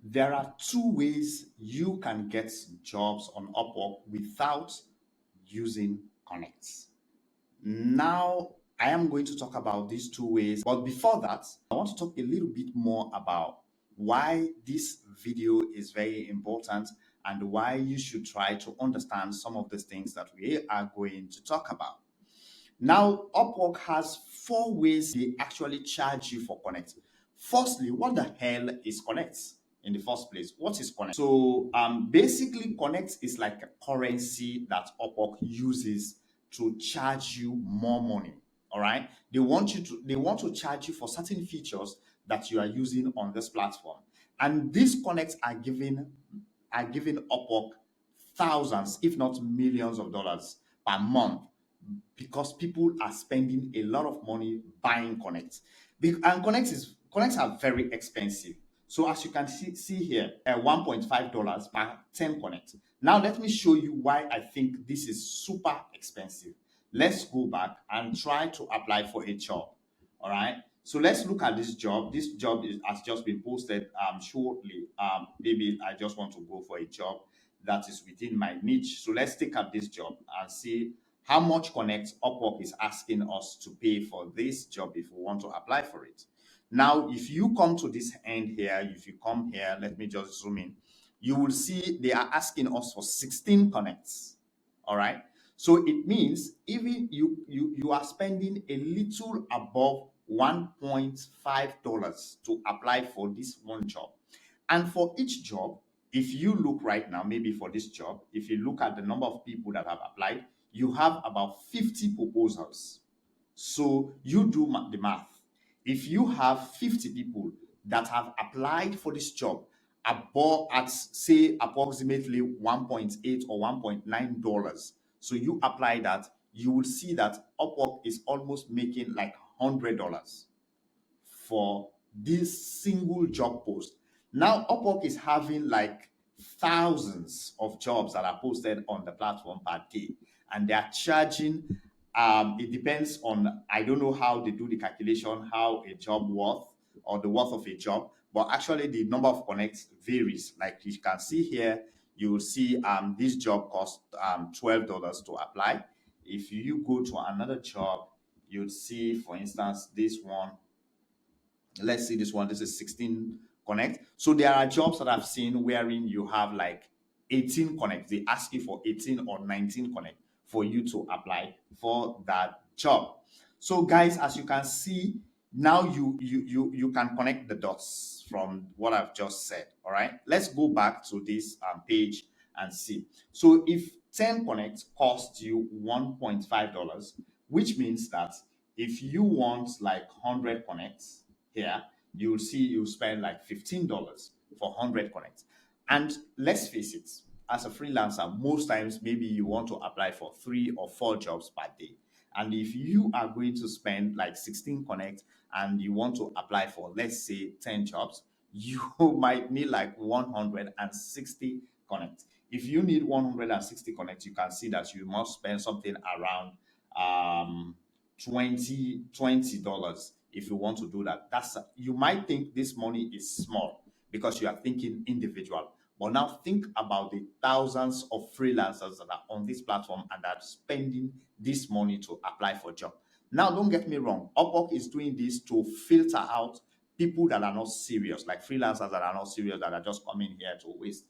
There are two ways you can get jobs on Upwork without using Connect. Now, I am going to talk about these two ways, but before that, I want to talk a little bit more about why this video is very important and why you should try to understand some of the things that we are going to talk about. Now, Upwork has four ways they actually charge you for Connect. Firstly, what the hell is Connect in the first place? What is Connect? So, basically, Connect is like a currency that Upwork uses to charge you more money. All right, they want to charge you for certain features that you are using on this platform, and these Connects are giving Upwork thousands, if not millions of dollars per month because people are spending a lot of money buying connects. And connects are very expensive. So as you can see here, $1.5 per 10 connect. Now let me show you why I think this is super expensive. Let's go back and try to apply for a job. All right. So let's look at this job. This job has just been posted shortly. Maybe I just want to go for a job that is within my niche. So let's take up this job and see how much Connect Upwork is asking us to pay for this job if we want to apply for it. Now, if you come to this end here, if you come here, let me just zoom in, you will see they are asking us for 16 connects. All right. So it means even you are spending a little above $1.5 to apply for this one job. And for each job, if you look right now, maybe for this job, if you look at the number of people that have applied, you have about 50 proposals. So you do the math. If you have 50 people that have applied for this job about at say approximately 1.8 or $1.9, so you apply that, you will see that Upwork is almost making like $100 for this single job post. Now, Upwork is having like thousands of jobs that are posted on the platform per day, and they are charging. It depends on, I don't know how they do the calculation, how a job worth or the worth of a job, but actually the number of connects varies. Like you can see here, you will see this job costs $12 to apply. If you go to another job, you'll see, for instance, this one. Let's see this one. This is 16 connect. So there are jobs that I've seen wherein you have like 18 connect. They ask you for 18 or 19 connect for you to apply for that job. So guys, as you can see, now you can connect the dots from what I've just said. All right. Let's go back to this page and see. So if 10 connects cost you $1.5, which means that if you want like 100 connects here, you'll see you spend like $15 for 100 connects. And let's face it, as a freelancer, most times maybe you want to apply for 3 or 4 jobs per day. And if you are going to spend like 16 connects and you want to apply for, let's say, 10 jobs, you might need like 160 connects. If you need 160 connects, you can see that you must spend something around $20 if you want to do that. You might think this money is small because you are thinking individual. But now think about the thousands of freelancers that are on this platform and are spending this money to apply for a job. Now, don't get me wrong. Upwork is doing this to filter out people that are not serious, like freelancers that are not serious, that are just coming here to waste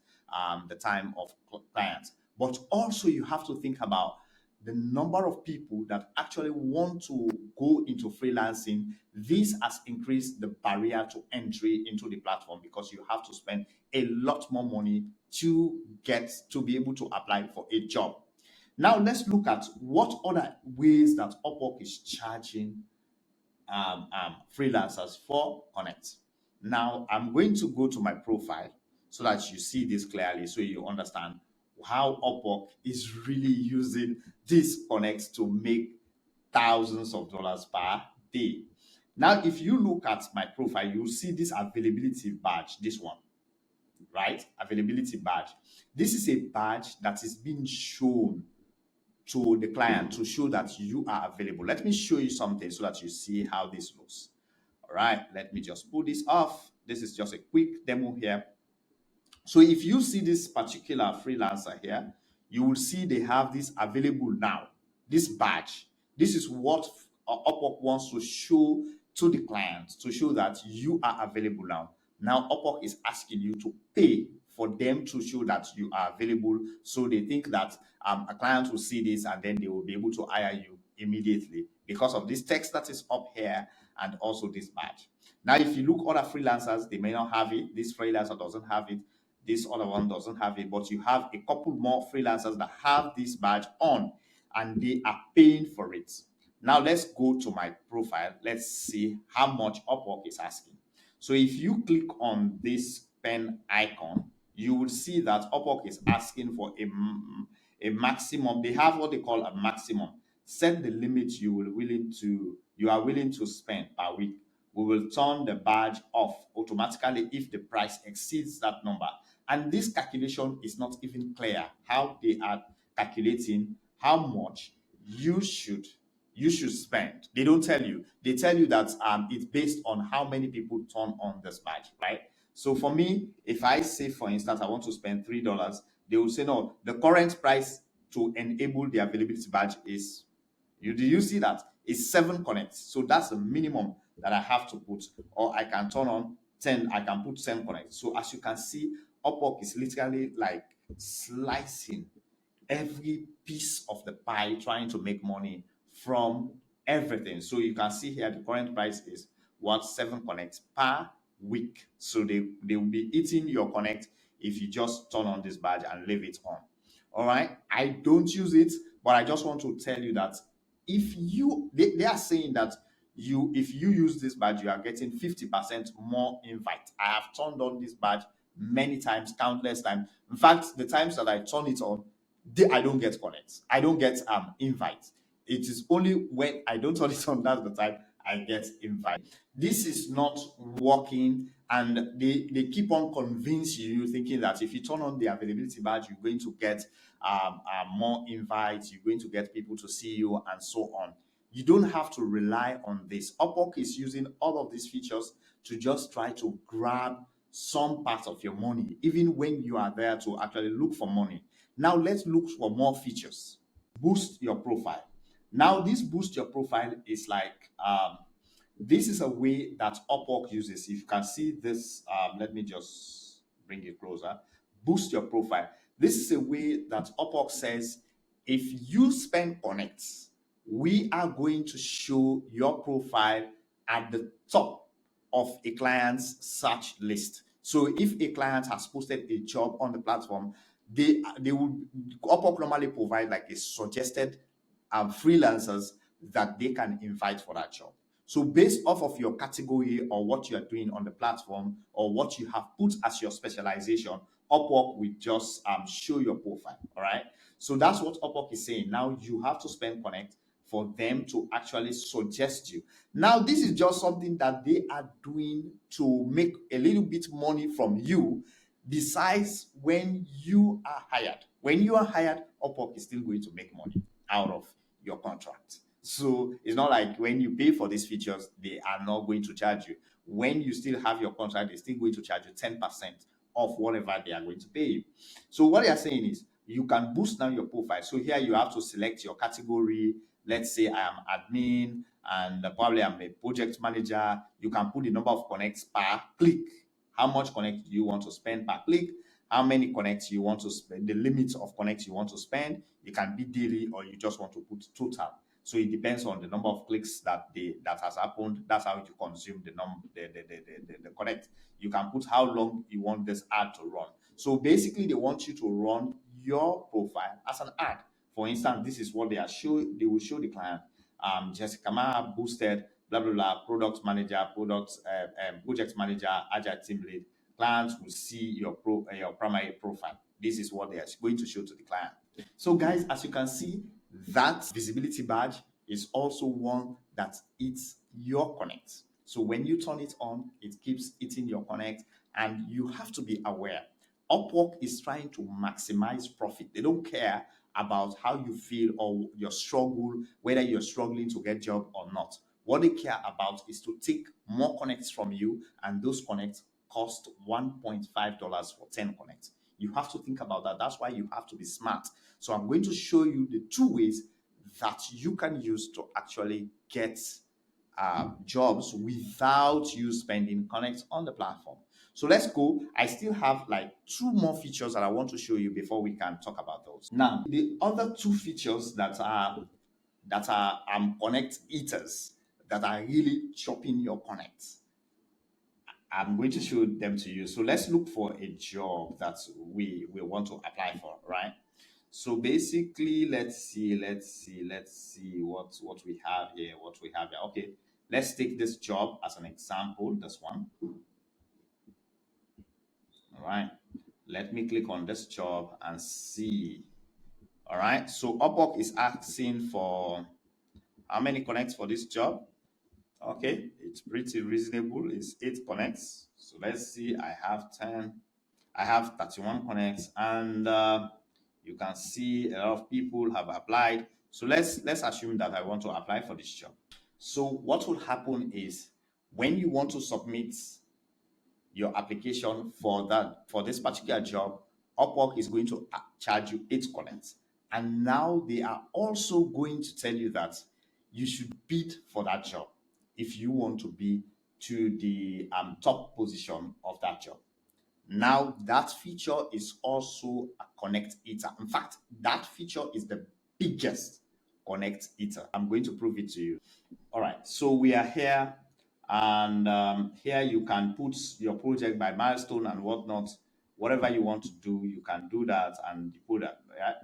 the time of clients. But also you have to think about the number of people that actually want to go into freelancing. This has increased the barrier to entry into the platform because you have to spend a lot more money to be able to apply for a job. Now let's look at what other ways that Upwork is charging freelancers for Connect. Now I'm going to go to my profile so that you see this clearly, so you understand how Upwork is really using this Connect to make thousands of dollars per day. Now, if you look at my profile, you'll see this availability badge, this one, right? Availability badge. This is a badge that is being shown to the client to show that you are available. Let me show you something so that you see how this looks. All right, let me just pull this off. This is just a quick demo here. So if you see this particular freelancer here, you will see they have this available now, this badge. This is what Upwork wants to show to the client to show that you are available now. Now Upwork is asking you to pay for them to show that you are available. So they think that a client will see this and then they will be able to hire you immediately because of this text that is up here and also this badge. Now, if you look other freelancers, they may not have it. This freelancer doesn't have it. This other one doesn't have it, but you have a couple more freelancers that have this badge on and they are paying for it. Now let's go to my profile. Let's see how much Upwork is asking. So if you click on this pen icon, you will see that Upwork is asking for a maximum. They have what they call a maximum. Set the limit you are willing to spend per week. We will turn the badge off automatically if the price exceeds that number. And this calculation is not even clear how they are calculating how much you should you should spend. They don't tell you. They tell you that it's based on how many people turn on this badge, right? So for me, if I say, for instance, I want to spend $3, they will say no. The current price to enable the availability badge is you do you see that? It's 7 connects. So that's the minimum that I have to put. Or I can turn on 10, I can put 10 connects. So as you can see, Upwork is literally like slicing every piece of the pie, trying to make money from everything. So you can see here the current price is what 7 connects per week. So they will be eating your connect if you just turn on this badge and leave it on. All right. I don't use it, but I just want to tell you that if they are saying that if you use this badge, you are getting 50% more invite. I have turned on this badge many times, countless times. In fact, the times that I turn it on, I don't get connects. I don't get invite. It is only when I don't turn it on, that's the time I get invite. This is not working, and they keep on convincing you, thinking that if you turn on the availability badge, you're going to get more invites, you're going to get people to see you, and so on. You don't have to rely on this. Upwork is using all of these features to just try to grab some part of your money, even when you are there to actually look for money. Now let's look for more features. Boost your profile. Now this boost your profile is like this is a way that Upwork uses. If you can see this, let me just bring it closer. Boost your profile. This is a way that Upwork says if you spend connects, we are going to show your profile at the top of a client's search list. So if a client has posted a job on the platform, they would Upwork normally provide like a suggested freelancers that they can invite for that job. So based off of your category or what you are doing on the platform or what you have put as your specialization, Upwork will just show your profile. All right. So that's what Upwork is saying. Now you have to spend connect for them to actually suggest you. Now this is just something that they are doing to make a little bit money from you. Besides, when you are hired, Upwork is still going to make money out of your contract. So it's not like when you pay for these features, they are not going to charge you. When you still have your contract, they're still going to charge you 10% of whatever they are going to pay you. So what they are saying is you can boost down your profile. So here you have to select your category. Let's say I am admin and probably I'm a project manager. You can put the number of connects per click. How much connect do you want to spend per click? How many connects you want to spend, the limit of connects you want to spend. It can be daily or you just want to put total. So it depends on the number of clicks that has happened. That's how you consume the connect. You can put how long you want this ad to run. So basically, they want you to run your profile as an ad. For instance, this is what they will show the client. Jessica Ma boosted, blah blah blah, product manager, project manager, agile team lead. Clients will see your primary profile. This is what they are going to show to the client. So, guys, as you can see, that visibility badge is also one that eats your connect. So when you turn it on, it keeps eating your connect, and you have to be aware. Upwork is trying to maximize profit. They don't care about how you feel or your struggle, whether you're struggling to get job or not. What they care about is to take more connects from you, and those connects cost $1.5 for 10 connects. You have to think about that. That's why you have to be smart. So I'm going to show you the two ways that you can use to actually get jobs without you spending connects on the platform. So let's go. I still have like two more features that I want to show you before we can talk about those. Now, the other two features that are connect eaters, that are really chopping your connects, I'm going to show them to you. So let's look for a job that we want to apply for, right? So basically, let's see what we have here. Okay, let's take this job as an example. This one, all right. Let me click on this job and see. All right. So Upwork is asking for how many connects for this job? Okay, it's pretty reasonable. It's 8 connects. So let's see. I have 10. I have 31 connects, and you can see a lot of people have applied. So let's assume that I want to apply for this job. So what will happen is, when you want to submit your application for this particular job, Upwork is going to charge you 8 connects, and now they are also going to tell you that you should bid for that job if you want to be to the top position of that job. Now, that feature is also a connect eater. In fact, that feature is the biggest connect eater. I'm going to prove it to you. All right, so we are here, and here you can put your project by milestone and whatnot. Whatever you want to do, you can do that and put that. Right?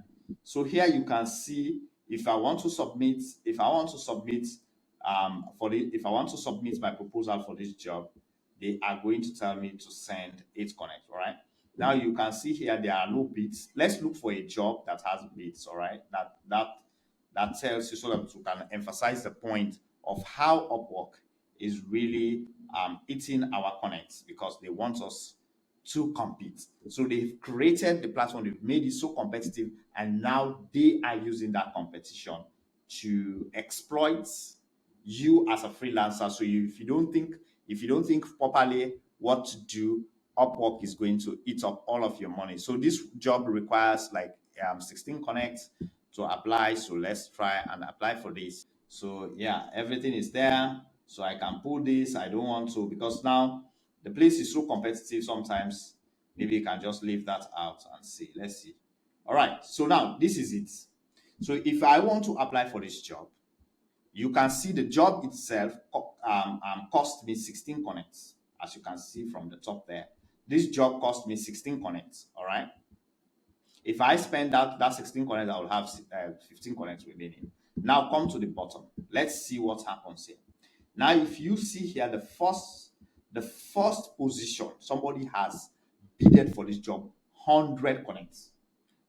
So here you can see, if I want to submit if I want to submit my proposal for this job, they are going to tell me to send 8 connect. All right. Now you can see here there are no bids. Let's look for a job that has bids. All right. That tells you, so that you can emphasize the point of how Upwork is really eating our connects, because they want us to compete. So they've created the platform, they've made it so competitive, and now they are using that competition to exploit you as a freelancer. So if you don't think properly what to do, Upwork is going to eat up all of your money. So this job requires like 16 connects to apply. So let's try and apply for this. So yeah, everything is there. So I can pull this. I don't want to, because now the place is so competitive. Sometimes maybe you can just leave that out and see. Let's see. All right. So now this is it. So if I want to apply for this job, you can see the job itself cost me 16 connects, as you can see from the top there. This job cost me 16 connects. All right. If I spend that 16 connects, I will have 15 connects remaining. Now come to the bottom. Let's see what happens here. Now, if you see here, the first position, somebody has bidded for this job 100 connects,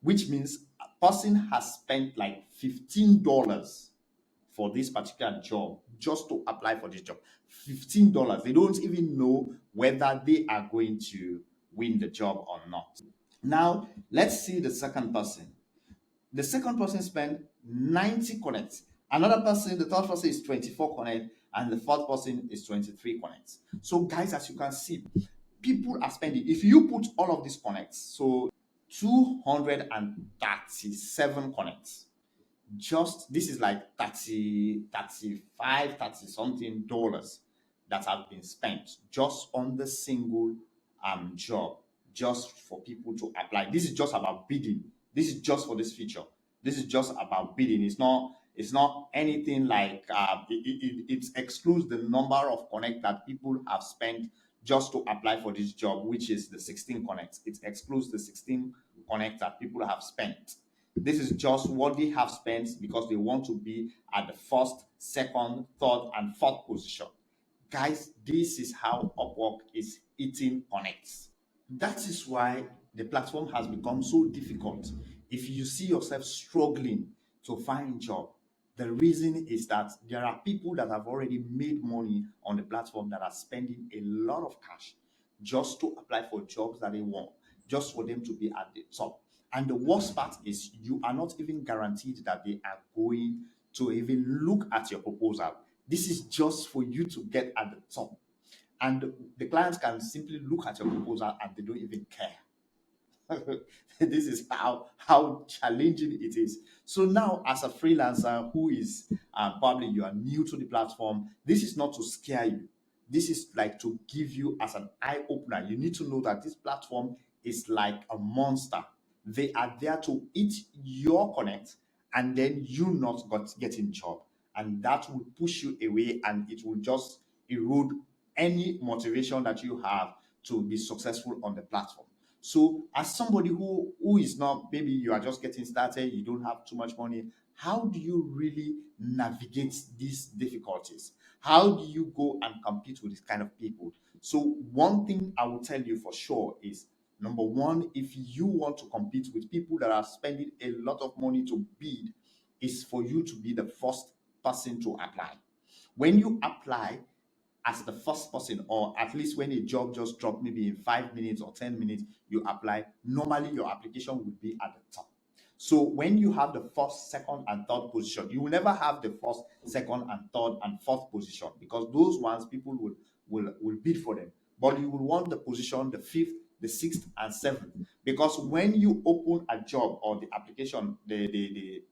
which means a person has spent like $15 for this particular job, just to apply for this job. $15. They don't even know whether they are going to win the job or not. Now, let's see the second person. The second person spent 90 connects. Another person, the third person is 24 connects, and the fourth person is 23 connects. So, guys, as you can see, people are spending. If you put all of these connects, so 237 connects, just this is like 30, 35, 30 something dollars that have been spent just on the single job, just for people to apply. This is just about bidding. This is just for this feature. This is just about bidding. It's not anything like it excludes the number of connect that people have spent just to apply for this job, which is the 16 connects. It excludes the 16 connects that people have spent. This is just what they have spent, because they want to be at the first, second, third, and fourth position. Guys, this is how Upwork is eating connects. That is why the platform has become so difficult. If you see yourself struggling to find a job, the reason is that there are people that have already made money on the platform that are spending a lot of cash just to apply for jobs that they want, just for them to be at the top. And the worst part is, you are not even guaranteed that they are going to even look at your proposal. This is just for you to get at the top. and the clients can simply look at your proposal and they don't even care. This is how challenging it is. So now, as a freelancer who is probably you are new to the platform, this is not to scare you. This is like to give you as an eye opener. You need to know that this platform is like a monster. They are there to eat your connect, and then you not got getting job, and that will push you away, and it will just erode any motivation that you have to be successful on the platform. So, as somebody who is not, maybe you are just getting started, you don't have too much money, how do you really navigate these difficulties? How do you go and compete with this kind of people? So, one thing I will tell you for sure is, number one, if you want to compete with people that are spending a lot of money to bid, is for you to be the first person to apply. When you apply as the first person, or at least when a job just dropped, maybe in 5 minutes or 10 minutes, you apply, normally your application will be at the top. So when you have the first, second, and third position, you will never have the first, second, and third, and fourth position, because those ones people will bid for them. But you will want the position, the fifth, the sixth, and seventh, because when you open a job or the application, the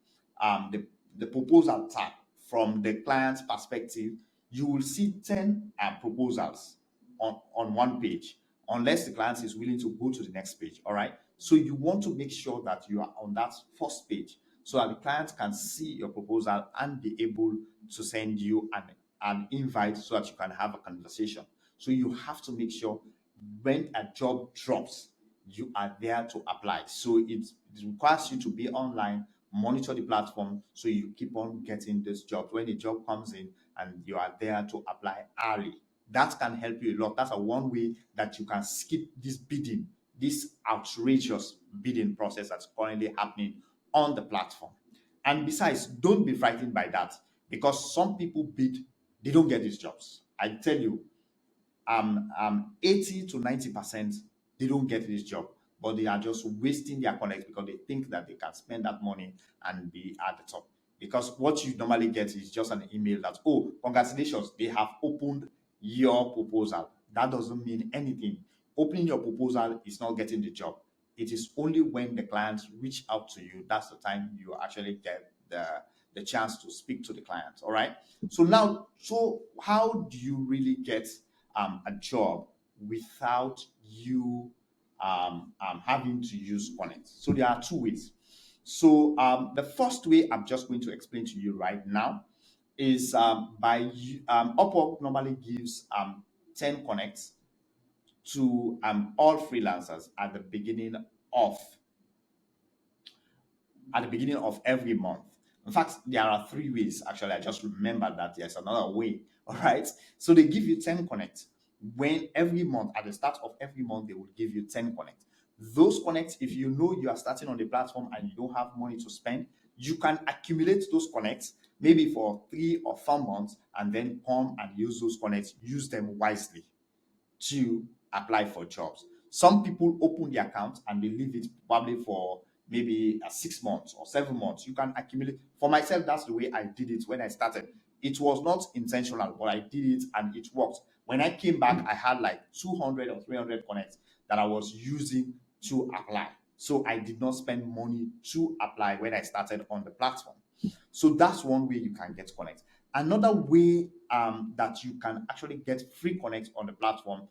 proposal tab from the client's perspective, you will see 10 proposals on one page, unless the client is willing to go to the next page. All right. So you want to make sure that you are on that first page, so that the client can see your proposal and be able to send you an invite so that you can have a conversation. So you have to make sure when a job drops, you are there to apply. So it requires you to be online, monitor the platform, so you keep on getting this job. When a job comes in and you are there to apply early, that can help you a lot. That's a one way that you can skip this bidding, this outrageous bidding process that's currently happening on the platform. And besides, don't be frightened by that, because some people bid, they don't get these jobs. I tell you, 80 to 90%, they don't get this job, but they are just wasting their connect because they think that they can spend that money and be at the top. Because what you normally get is just an email that, oh, congratulations, they have opened your proposal. That doesn't mean anything. Opening your proposal is not getting the job. It is only when the clients reach out to you, that's the time you actually get the chance to speak to the client. All right. So now, so how do you really get a job without you having to use Connect? So there are two ways. So the first way I'm just going to explain to you right now is by Upwork normally gives 10 connects to all freelancers of at the beginning of every month. In fact, there are three ways. Actually, I just remembered that there's another way. All right. So they give you 10 connects when every month, at the start of every month, they will give you 10 connects. Those connects, if you know you are starting on the platform and you don't have money to spend, you can accumulate those connects maybe for 3 or 4 months, and then come and use those connects, use them wisely to apply for jobs. Some people open the account and they leave it probably for maybe 6 months or 7 months. You can accumulate. For myself, that's the way I did it when I started. It was not intentional, but I did it and it worked. When I came back, I had like 200 or 300 connects that I was using to apply. So I did not spend money to apply when I started on the platform. So that's one way you can get connect. Another way that you can actually get free connect on the platform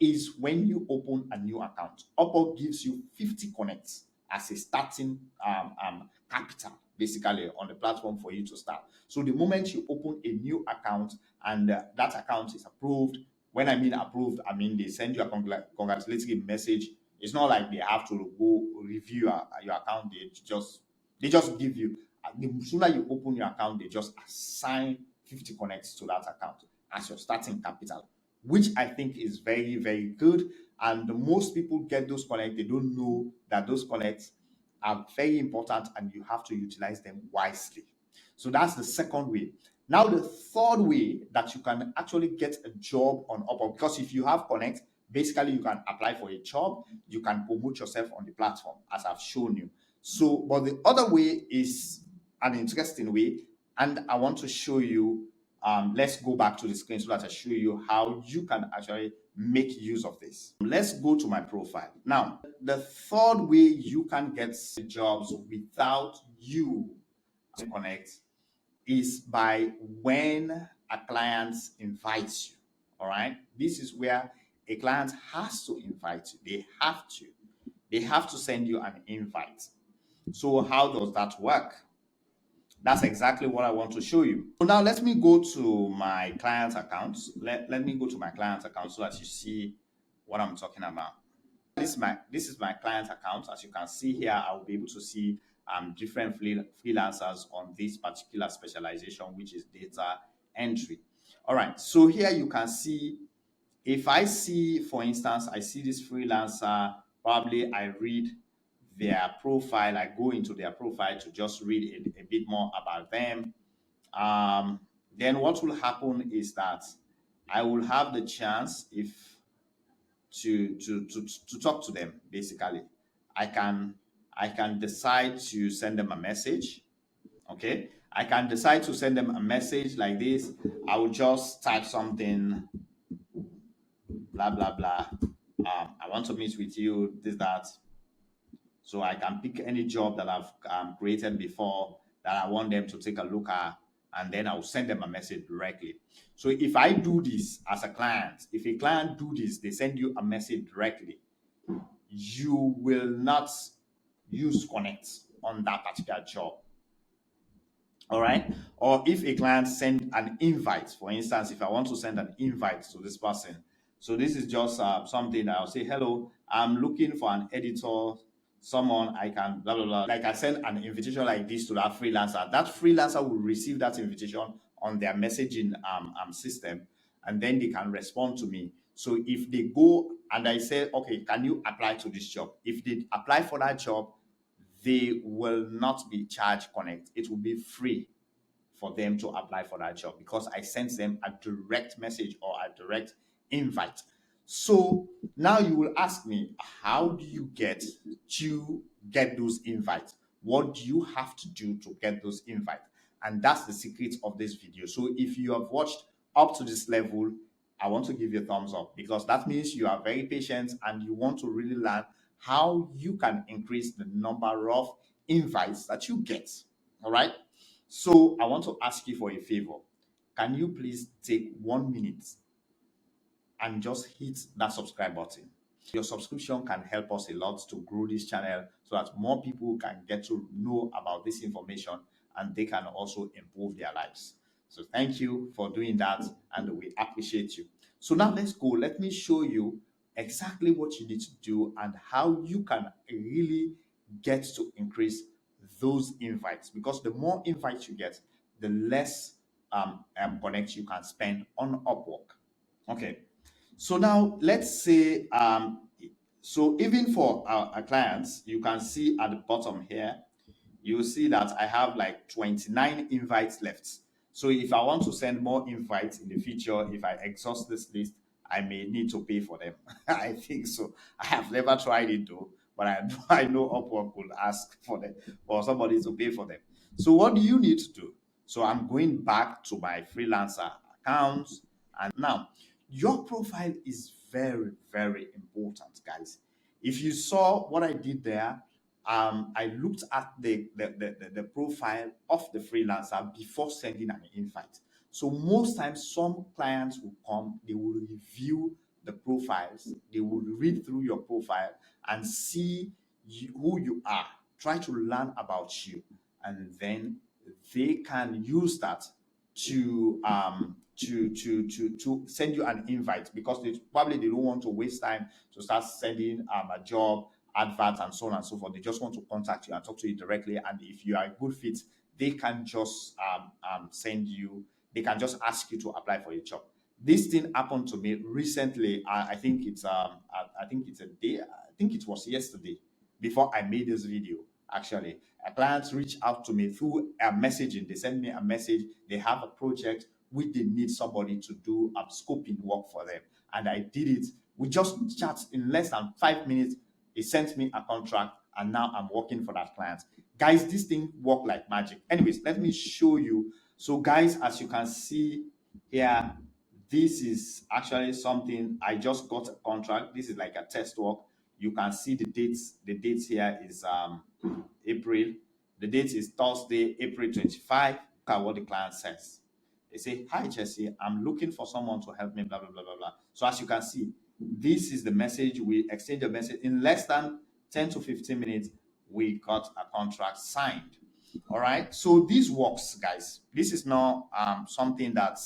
is when you open a new account. Upwork gives you 50 connects as a starting capital, basically, on the platform for you to start. So the moment you open a new account and that account is approved, when I mean approved, I mean they send you a congratulatory message. It's not like they have to go review your account. They just give you. The sooner you open your account, they just assign 50 connects to that account as your starting capital, which I think is very, very good. And most people get those connects, they don't know that those connects are very important and you have to utilize them wisely. So that's the second way. Now, the third way that you can actually get a job on Upwork, because if you have connect, basically you can apply for a job, you can promote yourself on the platform, as I've shown you. But the other way is an interesting way, and I want to show you let's go back to the screen so that I show you how you can actually make use of this. Let's go to my profile. Now, the third way you can get jobs without you to connect is by when a client invites you. All right. This is where a client has to invite you. They have to. They have to send you an invite. So how does that work? That's exactly what I want to show you. So now let me go to my client account. Let me go to my client account so that you see what I'm talking about. This is my client account. As you can see here, I will be able to see different freelancers on this particular specialization, which is data entry. All right. So here you can see, if I see, for instance, I see this freelancer, probably I read their profile, I go into their profile to just read a bit more about them. Um, then what will happen is that I will have the chance, if to talk to them. Basically, I can decide to send them a message. Okay, I can decide to send them a message like this. I will just type something, blah blah blah. I want to meet with you, this that. So I can pick any job that I've created before that I want them to take a look at, and then I'll send them a message directly. So if I do this as a client, if a client do this, they send you a message directly, you will not use Connect on that particular job. All right. Or if a client send an invite, for instance, if I want to send an invite to this person, so this is just something that I'll say, hello, I'm looking for an editor, someone I can blah blah blah. Like I send an invitation like this to that freelancer. That freelancer will receive that invitation on their messaging system, and then they can respond to me. So if they go and I say, okay, can you apply to this job? If they apply for that job, they will not be charged Connect. It will be free for them to apply for that job because I sent them a direct message or a direct invite. So now you will ask me, how do you get those invites? What do you have to do to get those invites? And that's the secret of this video. So if you have watched up to this level, I want to give you a thumbs up, because that means you are very patient and you want to really learn how you can increase the number of invites that you get. All right. So I want to ask you for a favor. Can you please take 1 minute and just hit that subscribe button? Your subscription can help us a lot to grow this channel so that more people can get to know about this information and they can also improve their lives. So thank you for doing that, and we appreciate you. So now let's go. Let me show you exactly what you need to do and how you can really get to increase those invites, because the more invites you get, the less connect you can spend on Upwork. Okay. So now let's say, so even for our clients, you can see at the bottom here, you see that I have like 29 invites left. So if I want to send more invites in the future, if I exhaust this list, I may need to pay for them. I think so. I have never tried it though, but I know Upwork will ask for somebody to pay for them. So what do you need to do? So I'm going back to my freelancer accounts, and now your profile is very, very important, guys. If you saw what I did there, I looked at the profile of the freelancer before sending an invite. So most times, some clients will come, they will review the profiles, they will read through your profile and see who you are, try to learn about you, and then they can use that to send you an invite, because they don't want to waste time to start sending a job advert and so on and so forth. They just want to contact you and talk to you directly, and if you are a good fit, they can just they can just ask you to apply for a job. This thing happened to me recently. I think it's a day. I think it was yesterday before I made this video. Actually, a client reached out to me through a messaging. They sent me a message. They have a project which they need somebody to do scoping work for them, and I did it. We just chat in less than 5 minutes. He sent me a contract, and now I'm working for that client. Guys, this thing work like magic. Anyways, let me show you So guys, as you can see here, this is actually something I just got a contract. This is like a test work. You can see the dates. The dates here is April. The date is Thursday, April 25. Look at what the client says. They say, "Hi Jesse, I'm looking for someone to help me, blah blah blah blah blah." So as you can see, this is the message. We exchange a message in less than 10 to 15 minutes. We got a contract signed. All right. So this works, guys. This is not something that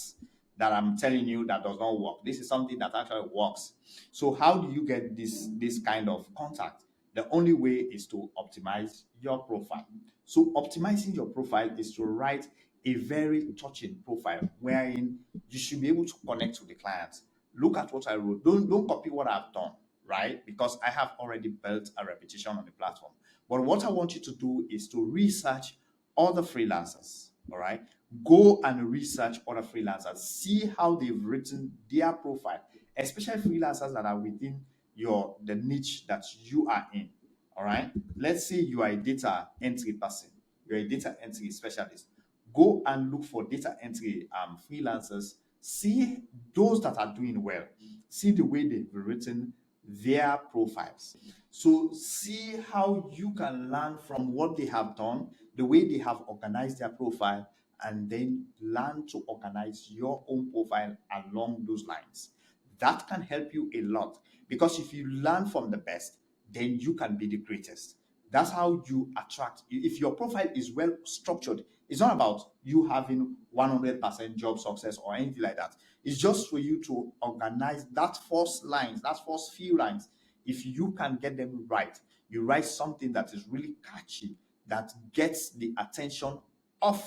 I'm telling you that does not work. This is something that actually works. So how do you get this kind of contact? The only way is to optimize your profile. So optimizing your profile is to write a very touching profile wherein you should be able to connect with the clients. Look at what I wrote. Don't copy what I've done, right? Because I have already built a reputation on the platform. But what I want you to do is to research other freelancers. All right. Go and research other freelancers. See how they've written their profile, especially freelancers that are within the niche that you are in. All right. Let's say you are a data entry person, you're a data entry specialist. Go and look for data entry freelancers. See those that are doing well. See the way they've written their profiles. So see how you can learn from what they have done, the way they have organized their profile, and then learn to organize your own profile along those lines. That can help you a lot because if you learn from the best, then you can be the greatest. That's how you attract. If your profile is well structured, it's not about you having 100% job success or anything like that. It's just for you to organize that first lines, that first few lines. If you can get them right, you write something that is really catchy, that gets the attention of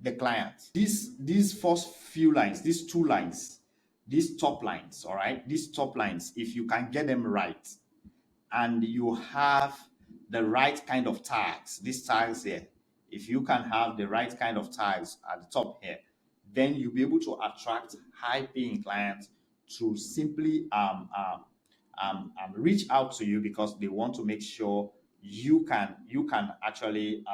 the client. These first few lines, these two lines, these top lines, all right, these top lines, if you can get them right, and you have the right kind of tags, these tags here, if you can have the right kind of tags at the top here, then you'll be able to attract high paying clients to simply reach out to you because they want to make sure you can actually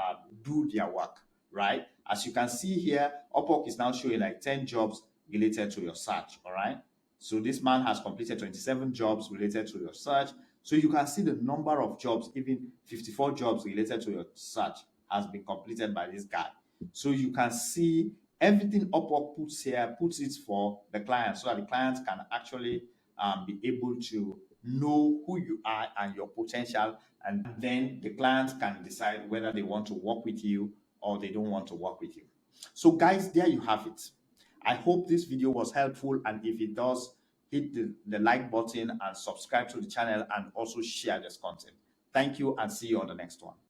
do their work, right? As you can see here, Upwork is now showing like 10 jobs related to your search, all right? So this man has completed 27 jobs related to your search. So you can see the number of jobs, even 54 jobs related to your search has been completed by this guy. So you can see everything Upwork puts here, puts it for the client so that the clients can actually be able to know who you are and your potential. And then the clients can decide whether they want to work with you or they don't want to work with you. So guys, there you have it. I hope this video was helpful, and if it does, hit the like button and subscribe to the channel and also share this content. Thank you and see you on the next one.